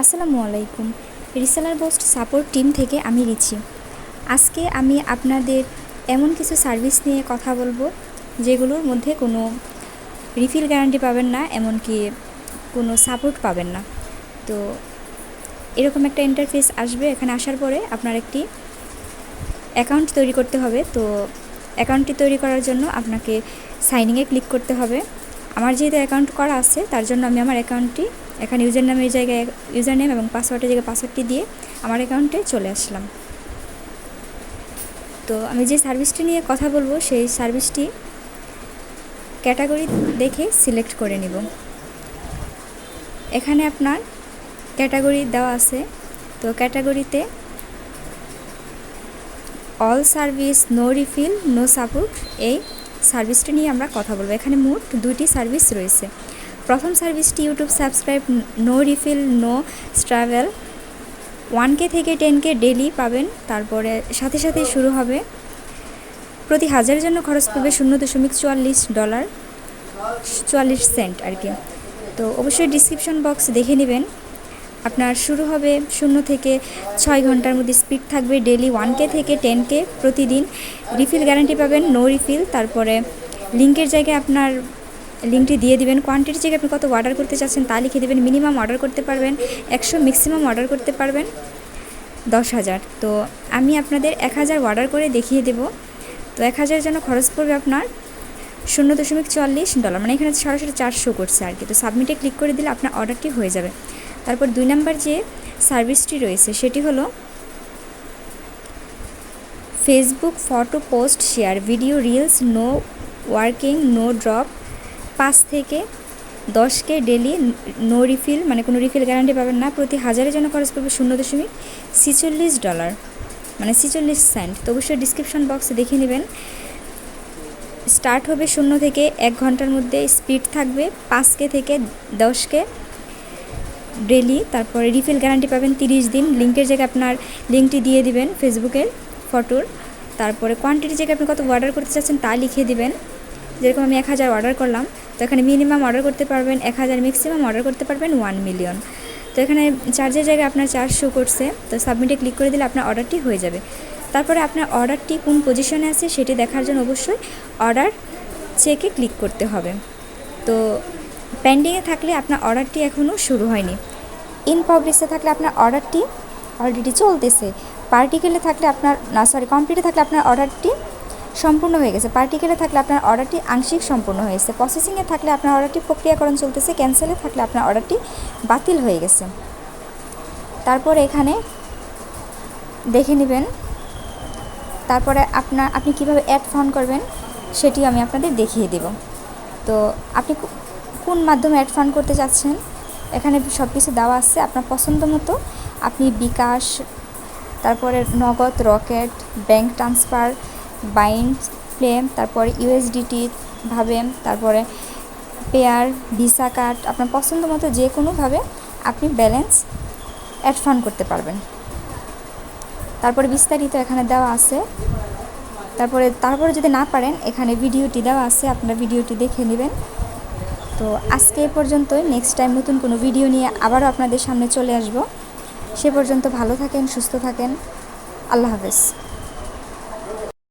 আসসালামু আলাইকুম। Reseller boost support team থেকে আমি রিচি। আজকে আমি আপনাদের এমন কিছু সার্ভিস নিয়ে কথা বলবো যেগুলোর মধ্যে কোনো রিফিল গ্যারান্টি পাবেন না, এমনকি কোনো সাপোর্ট পাবেন না। তো এরকম একটা ইন্টারফেস আসবে। এখানে আসার পরে আপনার একটি অ্যাকাউন্ট তৈরি করতে হবে। তো অ্যাকাউন্টটি তৈরি করার জন্য আপনাকে সাইনিংয়ে ক্লিক করতে হবে। আমার যেহেতু অ্যাকাউন্ট করা আছে তার জন্য আমি আমার অ্যাকাউন্টটি এখানে ইউজার নামের জায়গায় ইউজার নেম এবং পাসওয়ার্ডের জায়গায় পাসওয়ার্ডটি দিয়ে আমার অ্যাকাউন্টে চলে আসলাম। তো আমি যে সার্ভিসটি নিয়ে কথা বলবো সেই সার্ভিসটি ক্যাটাগরি দেখে সিলেক্ট করে নিব। এখানে আপনার ক্যাটাগরি দেওয়া আছে। তো ক্যাটাগরিতে all service, no refill, no support, এই সার্ভিসটি নিয়ে আমরা কথা বলবো। এখানে মোট দুইটি সার্ভিস রয়েছে। প্রথম সার্ভিসটি YouTube subscribe, no refill, no travel, 1K থেকে 10K ডেলি পাবেন। তারপরে সাথে সাথেই শুরু হবে। প্রতি হাজারের জন্য খরচ পড়বে $0.44, 44 সেন্ট আর কি। তো অবশ্যই ডিসক্রিপশন বক্স দেখে নেবেন। আপনার শুরু হবে 0 থেকে 6 ঘন্টার মধ্যে, স্পিড থাকবে ডেলি 1K থেকে 10K প্রতিদিন। রিফিল গ্যারান্টি পাবেন, নো রিফিল। তারপরে লিঙ্কের জায়গায় আপনার লিঙ্কটি দিয়ে দিবেন। কোয়ান্টিটির জায়গায় আপনি কত অর্ডার করতে চাচ্ছেন তা লিখে দেবেন। মিনিমাম অর্ডার করতে পারবেন 100, ম্যাক্সিমাম অর্ডার করতে পারবেন 10,000। তো আমি আপনাদের 1000 অর্ডার করে দেখিয়ে দেব। তো 1000 জন্য খরচ পড়বে আপনার $0.44, মানে এখানে সরাসরি 400 করছে আর কি। তো সাবমিটে ক্লিক করে দিলে আপনার অর্ডারটি হয়ে যাবে। তারপর 2 নাম্বার যে সার্ভিসটি রয়েছে সেটি হলো Facebook photo post share, video reels, no working, no drop, 5 থেকে 10K ডেলি, নো রিফিল, মানে কোনো রিফিল গ্যারান্টি পাবেন না। প্রতি হাজারের জন্য খরচ পড়বে $0.46, মানে 46 সেন্ট। তো অবশ্যই ডিসক্রিপশন বক্সে দেখে নেবেন। স্টার্ট হবে 0 থেকে 1 ঘন্টার মধ্যে, স্পিড থাকবে 5K থেকে 10K ডেলি। তারপরে রিফিল গ্যারান্টি পাবেন 30 দিন। লিঙ্কের জায়গায় আপনার লিঙ্কটি দিয়ে দিবেন ফেসবুকের ফটোর। তারপরে কোয়ান্টিটির জায়গায় আপনি কত অর্ডার করতে চাচ্ছেন তা লিখে দিবেন। যেরকম আমি 1000 অর্ডার করলাম, তো এখানে মিনিমাম অর্ডার করতে পারবেন 1000, ম্যাক্সিমাম অর্ডার করতে পারবেন 1 মিলিয়ন। তো এখানে চার্জের জায়গায় আপনার চার্জ শো করছে। তো সাবমিটে ক্লিক করে দিলে আপনার অর্ডারটি হয়ে যাবে। তারপরে আপনার অর্ডারটি কোন পজিশনে আছে সেটি দেখার জন্য অবশ্যই অর্ডার চেকে ক্লিক করতে হবে। তো পেন্ডিংয়ে থাকলে আপনার অর্ডারটি এখনও শুরু হয়নি। ইন প্রগ্রেসে থাকলে আপনার অর্ডারটি অলরেডি চলতেছে। পার্টিকেলে থাকলে আপনার কমপ্লিটে থাকলে আপনার অর্ডারটি সম্পূর্ণ হয়ে গেছে। পার্টিকেলে থাকলে আপনার অর্ডারটি আংশিক সম্পূর্ণ হয়েছে। প্রসেসিংয়ে থাকলে আপনার অর্ডারটি প্রক্রিয়াকরণ চলতেছে। ক্যান্সেলে থাকলে আপনার অর্ডারটি বাতিল হয়ে গেছে। তারপরে এখানে দেখে নেবেন। তারপরে আপনি কিভাবে অ্যাড ফাউন্ড করবেন সেটিও আমি আপনাদের দেখিয়ে দেব। তো আপনি কোন মাধ্যমে অ্যাড ফান্ড করতে চাচ্ছেন এখানে সব কিছু দেওয়া আছে। আপনার পছন্দ মতো আপনি বিকাশ, তারপরে নগদ, rocket, bank transfer, bind, claim, তারপরে USDT ভাবে, তারপরে পেয়ার, ভিসা কার্ড, আপনার পছন্দ মতো যে কোনোভাবে আপনি ব্যালেন্স অ্যাড ফান্ড করতে পারবেন। তারপরে বিস্তারিত এখানে দেওয়া আছে। তারপরে যদি না পারেন এখানে ভিডিওটি দেওয়া আছে, আপনারা ভিডিওটি দেখে নেবেন। তো আজকে এ পর্যন্তই। নেক্সট টাইম নতুন কোনো ভিডিও নিয়ে আবারও আপনাদের সামনে চলে আসব। সে পর্যন্ত ভালো থাকেন, সুস্থ থাকেন। আল্লাহ হাফেজ।